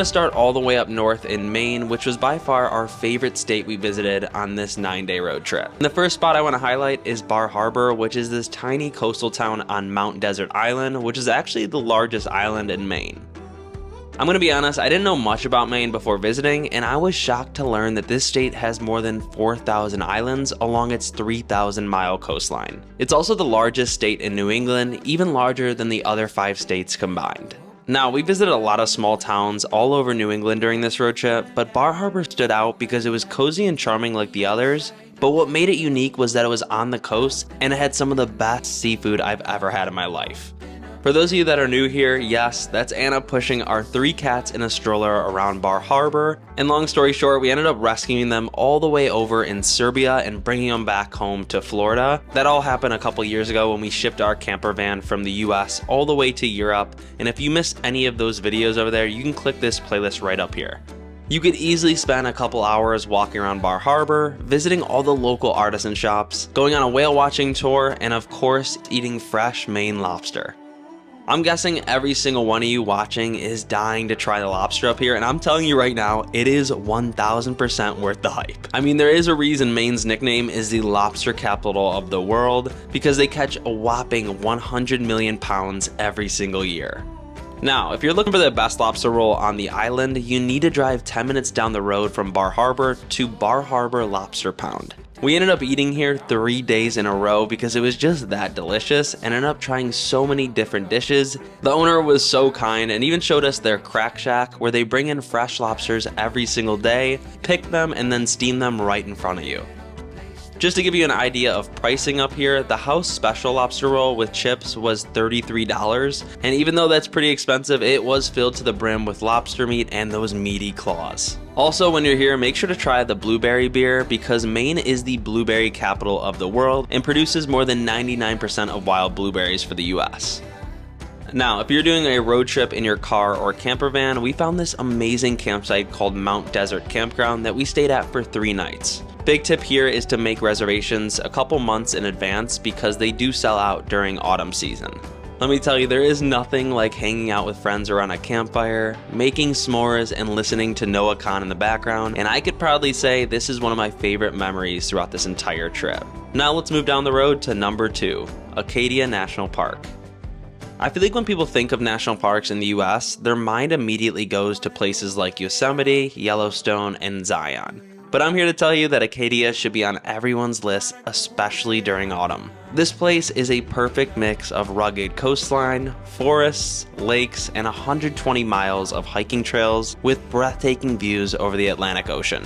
going to start all the way up north in Maine, which was by far our favorite state we visited on this 9-day road trip. And the first spot I want to highlight is Bar Harbor, which is this tiny coastal town on Mount Desert Island, which is actually the largest island in Maine. I'm going to be honest, I didn't know much about Maine before visiting, and I was shocked to learn that this state has more than 4,000 islands along its 3,000-mile coastline. It's also the largest state in New England, even larger than the other 5 states combined. Now, we visited a lot of small towns all over New England during this road trip, but Bar Harbor stood out because it was cozy and charming like the others, but what made it unique was that it was on the coast and it had some of the best seafood I've ever had in my life. For those of you that are new here, yes, that's Anna pushing our 3 cats in a stroller around Bar Harbor, and long story short, we ended up rescuing them all the way over in Serbia and bringing them back home to Florida. That all happened a couple years ago when we shipped our camper van from the US all the way to Europe, and if you missed any of those videos over there, you can click this playlist right up here. You could easily spend a couple hours walking around Bar Harbor, visiting all the local artisan shops, going on a whale watching tour, and of course, eating fresh Maine lobster. I'm guessing every single one of you watching is dying to try the lobster up here, and I'm telling you right now, it is 1000% worth the hype. I mean, there is a reason Maine's nickname is the lobster capital of the world, because they catch a whopping 100 million pounds every single year. Now, if you're looking for the best lobster roll on the island, you need to drive 10 minutes down the road from Bar Harbor to Bar Harbor Lobster Pound. We ended up eating here 3 days in a row because it was just that delicious and ended up trying so many different dishes. The owner was so kind and even showed us their crack shack where they bring in fresh lobsters every single day, pick them, and then steam them right in front of you. Just to give you an idea of pricing up here, the house special lobster roll with chips was $33, and even though that's pretty expensive, it was filled to the brim with lobster meat and those meaty claws. Also, when you're here, make sure to try the blueberry beer because Maine is the blueberry capital of the world and produces more than 99% of wild blueberries for the US. Now, if you're doing a road trip in your car or camper van, we found this amazing campsite called Mount Desert Campground that we stayed at for 3 nights. Big tip here is to make reservations a couple months in advance because they do sell out during autumn season. Let me tell you, there is nothing like hanging out with friends around a campfire, making s'mores, and listening to Noah Khan in the background, and I could proudly say this is one of my favorite memories throughout this entire trip. Now let's move down the road to number 2, Acadia National Park. I feel like when people think of national parks in the US, their mind immediately goes to places like Yosemite, Yellowstone, and Zion. But I'm here to tell you that Acadia should be on everyone's list, especially during autumn. This place is a perfect mix of rugged coastline, forests, lakes, and 120 miles of hiking trails with breathtaking views over the Atlantic Ocean.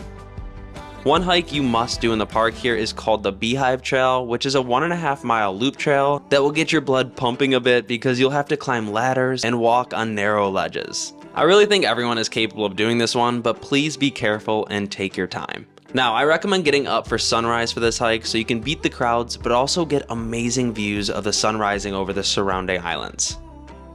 One hike you must do in the park here is called the Beehive Trail, which is a 1.5-mile loop trail that will get your blood pumping a bit because you'll have to climb ladders and walk on narrow ledges. I really think everyone is capable of doing this one, but please be careful and take your time. Now, I recommend getting up for sunrise for this hike so you can beat the crowds, but also get amazing views of the sun rising over the surrounding islands.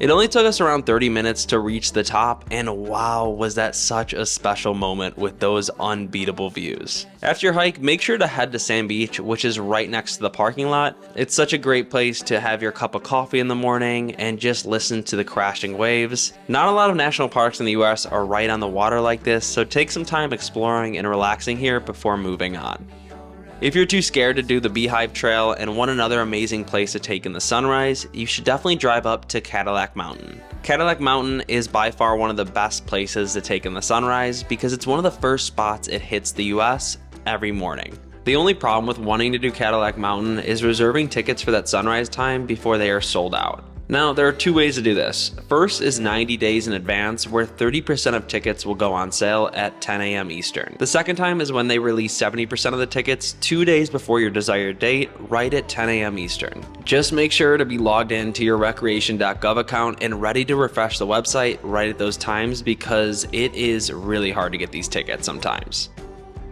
It only took us around 30 minutes to reach the top, and wow, was that such a special moment with those unbeatable views. After your hike, make sure to head to Sand Beach, which is right next to the parking lot. It's such a great place to have your cup of coffee in the morning and just listen to the crashing waves. Not a lot of national parks in the US are right on the water like this, so take some time exploring and relaxing here before moving on. If you're too scared to do the Beehive Trail and want another amazing place to take in the sunrise, you should definitely drive up to Cadillac Mountain. Cadillac Mountain is by far one of the best places to take in the sunrise because it's one of the first spots it hits the US every morning. The only problem with wanting to do Cadillac Mountain is reserving tickets for that sunrise time before they are sold out. Now, there are 2 ways to do this. First is 90 days in advance, where 30% of tickets will go on sale at 10 a.m. Eastern. The second time is when they release 70% of the tickets 2 days before your desired date, right at 10 a.m. Eastern. Just make sure to be logged into your recreation.gov account and ready to refresh the website right at those times because it is really hard to get these tickets sometimes.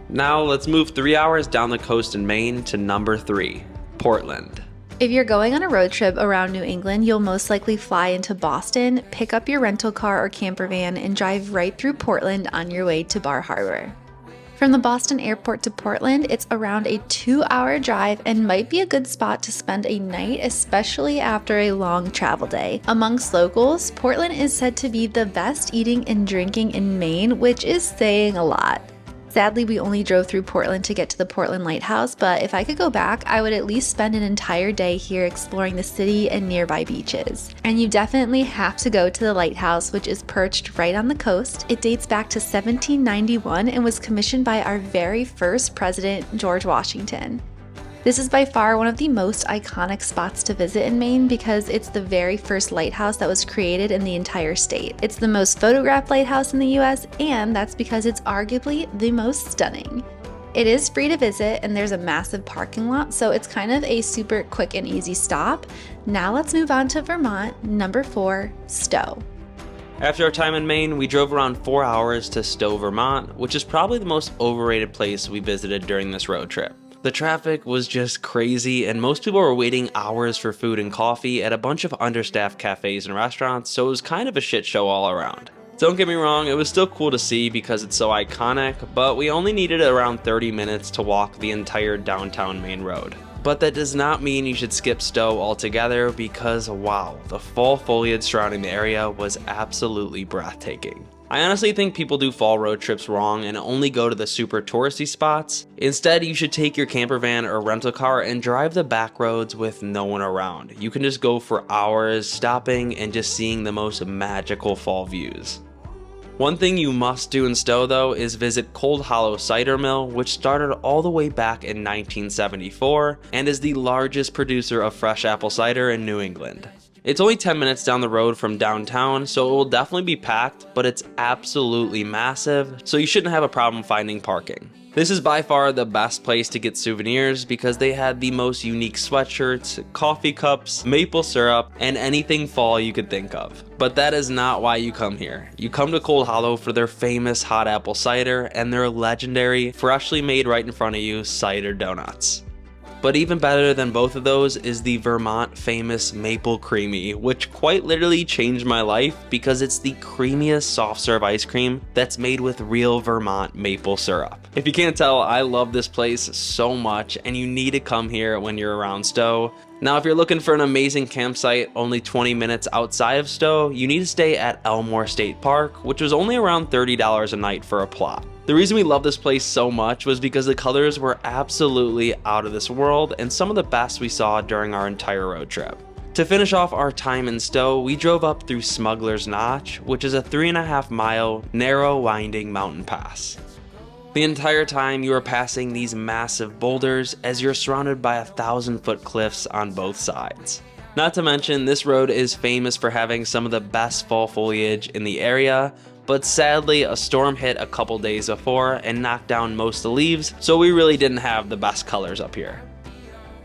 Now, let's move 3 hours down the coast in Maine to number 3, Portland. If you're going on a road trip around New England, you'll most likely fly into Boston, pick up your rental car or camper van, and drive right through Portland on your way to Bar Harbor. From the Boston airport to Portland, it's around a 2-hour drive and might be a good spot to spend a night, especially after a long travel day. Amongst locals, Portland is said to be the best eating and drinking in Maine, which is saying a lot. Sadly, we only drove through Portland to get to the Portland Lighthouse, but if I could go back, I would at least spend an entire day here exploring the city and nearby beaches. And you definitely have to go to the lighthouse, which is perched right on the coast. It dates back to 1791 and was commissioned by our very first president, George Washington. This is by far one of the most iconic spots to visit in Maine because it's the very first lighthouse that was created in the entire state. It's the most photographed lighthouse in the US, and that's because it's arguably the most stunning. It is free to visit and there's a massive parking lot, so it's kind of a super quick and easy stop. Now let's move on to Vermont, number 4, Stowe. After our time in Maine, we drove around 4 hours to Stowe, Vermont, which is probably the most overrated place we visited during this road trip. The traffic was just crazy, and most people were waiting hours for food and coffee at a bunch of understaffed cafes and restaurants, so it was kind of a shit show all around. Don't get me wrong, it was still cool to see because it's so iconic, but we only needed around 30 minutes to walk the entire downtown Main Road. But that does not mean you should skip Stowe altogether because wow, the fall foliage surrounding the area was absolutely breathtaking. I honestly think people do fall road trips wrong and only go to the super touristy spots. Instead, you should take your camper van or rental car and drive the back roads with no one around. You can just go for hours, stopping and just seeing the most magical fall views. One thing you must do in Stowe though is visit Cold Hollow Cider Mill, which started all the way back in 1974 and is the largest producer of fresh apple cider in New England. It's only 10 minutes down the road from downtown, so it will definitely be packed, but it's absolutely massive, so you shouldn't have a problem finding parking. This is by far the best place to get souvenirs because they had the most unique sweatshirts, coffee cups, maple syrup, and anything fall you could think of. But that is not why you come here. You come to Cold Hollow for their famous hot apple cider and their legendary, freshly made right in front of you cider donuts. But even better than both of those is the Vermont famous Maple Creamy, which quite literally changed my life because it's the creamiest soft serve ice cream that's made with real Vermont maple syrup. If you can't tell, I love this place so much and you need to come here when you're around Stowe. Now, if you're looking for an amazing campsite only 20 minutes outside of Stowe, you need to stay at Elmore State Park, which was only around $30 a night for a plot. The reason we love this place so much was because the colors were absolutely out of this world and some of the best we saw during our entire road trip. To finish off our time in Stowe, we drove up through Smuggler's Notch, which is a 3.5-mile narrow winding mountain pass. The entire time you are passing these massive boulders as you're surrounded by 1,000-foot cliffs on both sides. Not to mention, this road is famous for having some of the best fall foliage in the area, but sadly a storm hit a couple days before and knocked down most of the leaves, so we really didn't have the best colors up here.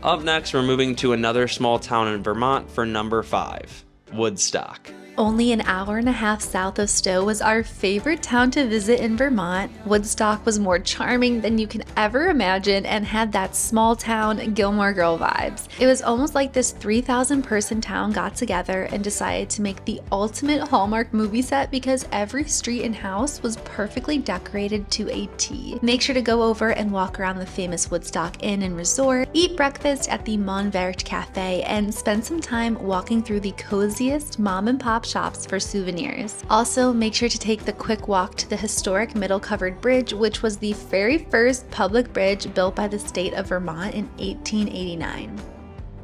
Up next, we're moving to another small town in Vermont for number 5, Woodstock. Only an hour and a half south of Stowe was our favorite town to visit in Vermont. Woodstock was more charming than you can ever imagine and had that small town Gilmore Girl vibes. It was almost like this 3,000 person town got together and decided to make the ultimate Hallmark movie set because every street and house was perfectly decorated to a T. Make sure to go over and walk around the famous Woodstock Inn and Resort, eat breakfast at the Montvert Cafe, and spend some time walking through the coziest mom and pop shops for souvenirs. Also, make sure to take the quick walk to the historic Middle Covered Bridge, which was the very first public bridge built by the state of Vermont in 1889.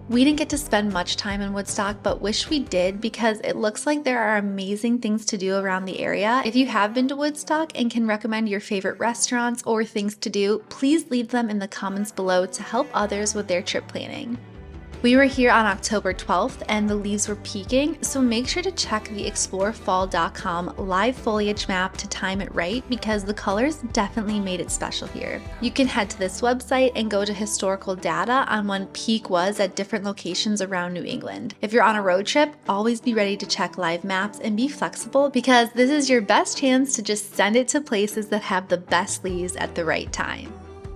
We didn't get to spend much time in Woodstock, but wish we did because it looks like there are amazing things to do around the area. If you have been to Woodstock and can recommend your favorite restaurants or things to do, please leave them in the comments below to help others with their trip planning. We were here on October 12th and the leaves were peaking, so make sure to check the explorefall.com live foliage map to time it right because the colors definitely made it special here. You can head to this website and go to historical data on when peak was at different locations around New England. If you're on a road trip, always be ready to check live maps and be flexible because this is your best chance to just send it to places that have the best leaves at the right time.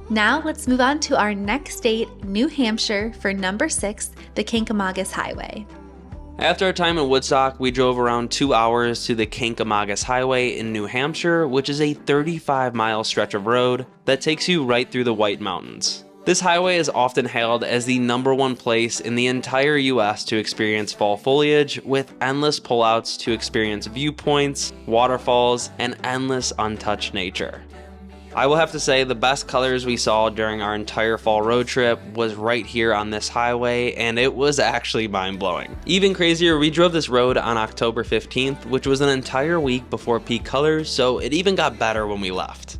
Now let's move on to our next state, New Hampshire, for number 6, the Kancamagus Highway. After our time in Woodstock, we drove around 2 hours to the Kancamagus Highway in New Hampshire, which is a 35-mile stretch of road that takes you right through the White Mountains. This highway is often hailed as the #1 place in the entire US to experience fall foliage, with endless pullouts to experience viewpoints, waterfalls, and endless untouched nature. I will have to say the best colors we saw during our entire fall road trip was right here on this highway, and it was actually mind-blowing. Even crazier, we drove this road on October 15th, which was an entire week before peak colors, so it even got better when we left.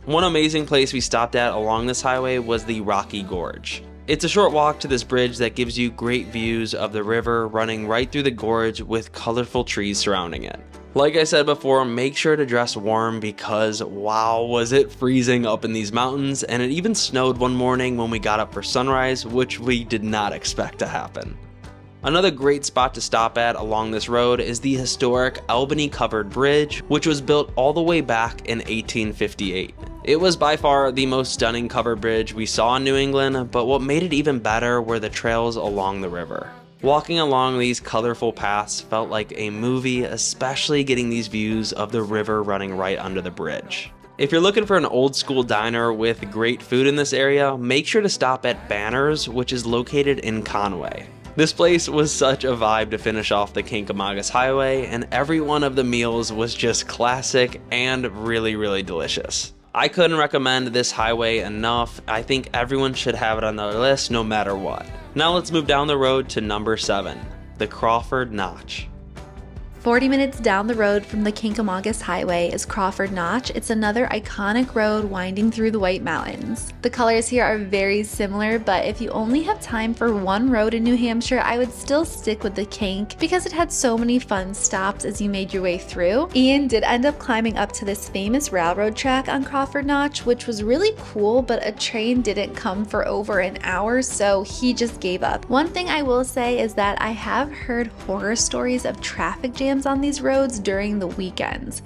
One amazing place we stopped at along this highway was the Rocky Gorge. It's a short walk to this bridge that gives you great views of the river running right through the gorge with colorful trees surrounding it. Like I said before, make sure to dress warm because wow, was it freezing up in these mountains, and it even snowed one morning when we got up for sunrise, which we did not expect to happen. Another great spot to stop at along this road is the historic Albany Covered Bridge, which was built all the way back in 1858. It was by far the most stunning covered bridge we saw in New England, but what made it even better were the trails along the river. Walking along these colorful paths felt like a movie, especially getting these views of the river running right under the bridge. If you're looking for an old school diner with great food in this area, make sure to stop at Banner's, which is located in Conway. This place was such a vibe to finish off the Kancamagus Highway, and every one of the meals was just classic and really delicious. I couldn't recommend this highway enough. I think everyone should have it on their list no matter what. Now let's move down the road to number 7, the Crawford Notch. 40 minutes down the road from the Kancamagus Highway is Crawford Notch. It's another iconic road winding through the White Mountains. The colors here are very similar, but if you only have time for one road in New Hampshire, I would still stick with the Kank because it had so many fun stops as you made your way through. Ian did end up climbing up to this famous railroad track on Crawford Notch, which was really cool, but a train didn't come for over an hour, so he just gave up. One thing I will say is that I have heard horror stories of traffic jams on these roads during the weekends,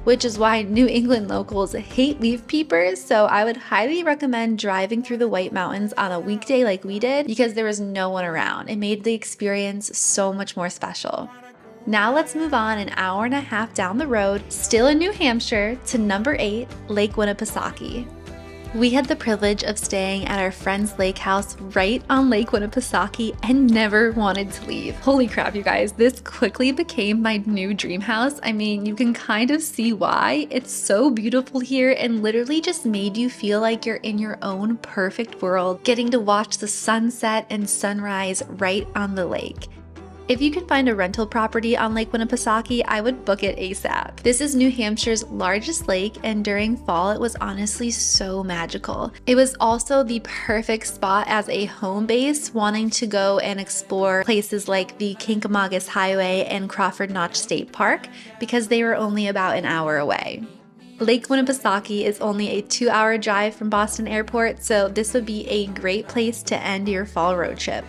which is why New England locals hate leaf peepers, so I would highly recommend driving through the White Mountains on a weekday like we did because there was no one around. It made the experience so much more special. Now let's move on an hour and a half down the road, still in New Hampshire, to number 8, Lake Winnipesaukee. We had the privilege of staying at our friend's lake house right on Lake Winnipesaukee and never wanted to leave. Holy crap, you guys, this quickly became my new dream house. I mean, you can kind of see why. It's so beautiful here and literally just made you feel like you're in your own perfect world, getting to watch the sunset and sunrise right on the lake. If you can find a rental property on Lake Winnipesaukee, I would book it ASAP. This is New Hampshire's largest lake, and during fall, it was honestly so magical. It was also the perfect spot as a home base, wanting to go and explore places like the Kancamagus Highway and Crawford Notch State Park, because they were only about an hour away. Lake Winnipesaukee is only a 2-hour drive from Boston Airport, so this would be a great place to end your fall road trip.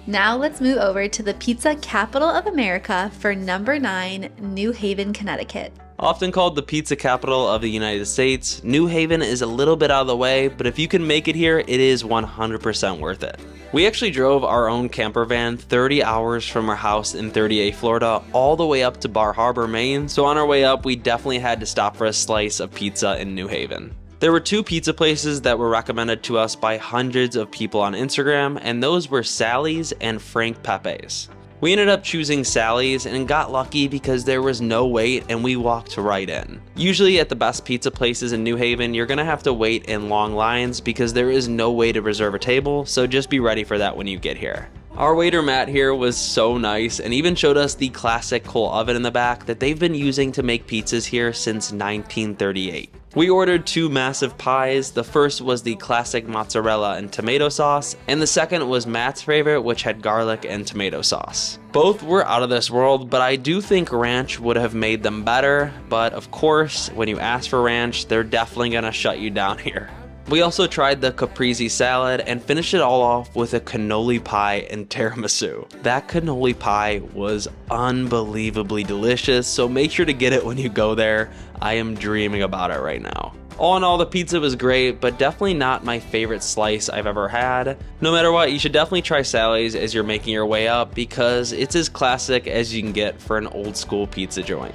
Now let's move over to the pizza capital of America for number 9, New Haven, Connecticut. Often called the pizza capital of the United States, New Haven is a little bit out of the way, but if you can make it here, it is 100% worth it. We actually drove our own camper van 30 hours from our house in 30A, Florida, all the way up to Bar Harbor, Maine, so on our way up, we definitely had to stop for a slice of pizza in New Haven. There were 2 pizza places that were recommended to us by hundreds of people on Instagram, and those were Sally's and Frank Pepe's. We ended up choosing Sally's and got lucky because there was no wait and we walked right in. Usually at the best pizza places in New Haven, you're gonna have to wait in long lines because there is no way to reserve a table, so just be ready for that when you get here. Our waiter Matt here was so nice and even showed us the classic coal oven in the back that they've been using to make pizzas here since 1938. We ordered 2 massive pies. The first was the classic mozzarella and tomato sauce, and the second was Matt's favorite, which had garlic and tomato sauce. Both were out of this world, but I do think ranch would have made them better, but of course, when you ask for ranch, they're definitely gonna shut you down here. We also tried the caprese salad and finished it all off with a cannoli pie and tiramisu. That cannoli pie was unbelievably delicious, so make sure to get it when you go there. I am dreaming about it right now. All in all, the pizza was great, but definitely not my favorite slice I've ever had. No matter what, you should definitely try Sally's as you're making your way up because it's as classic as you can get for an old school pizza joint.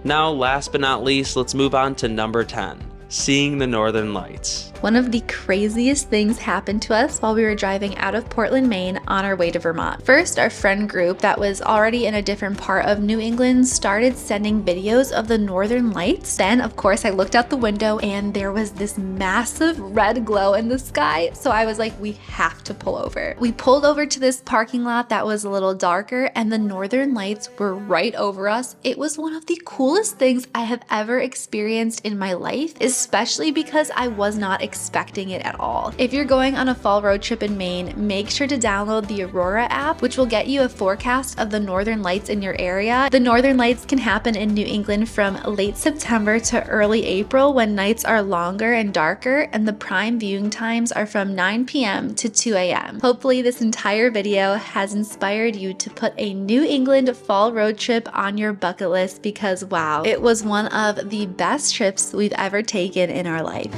Now, last but not least, let's move on to number 10, seeing the Northern Lights. One of the craziest things happened to us while we were driving out of Portland, Maine on our way to Vermont. First, our friend group that was already in a different part of New England started sending videos of the Northern Lights. Then, of course, I looked out the window and there was this massive red glow in the sky. So I was like, we have to pull over. We pulled over to this parking lot that was a little darker and the Northern Lights were right over us. It was one of the coolest things I have ever experienced in my life, especially because I was not expecting it at all. If you're going on a fall road trip in Maine, make sure to download the Aurora app, which will get you a forecast of the Northern Lights in your area. The Northern Lights can happen in New England from late September to early April when nights are longer and darker, and the prime viewing times are from 9 p.m. to 2 a.m. Hopefully this entire video has inspired you to put a New England fall road trip on your bucket list because wow, it was one of the best trips we've ever taken in our life.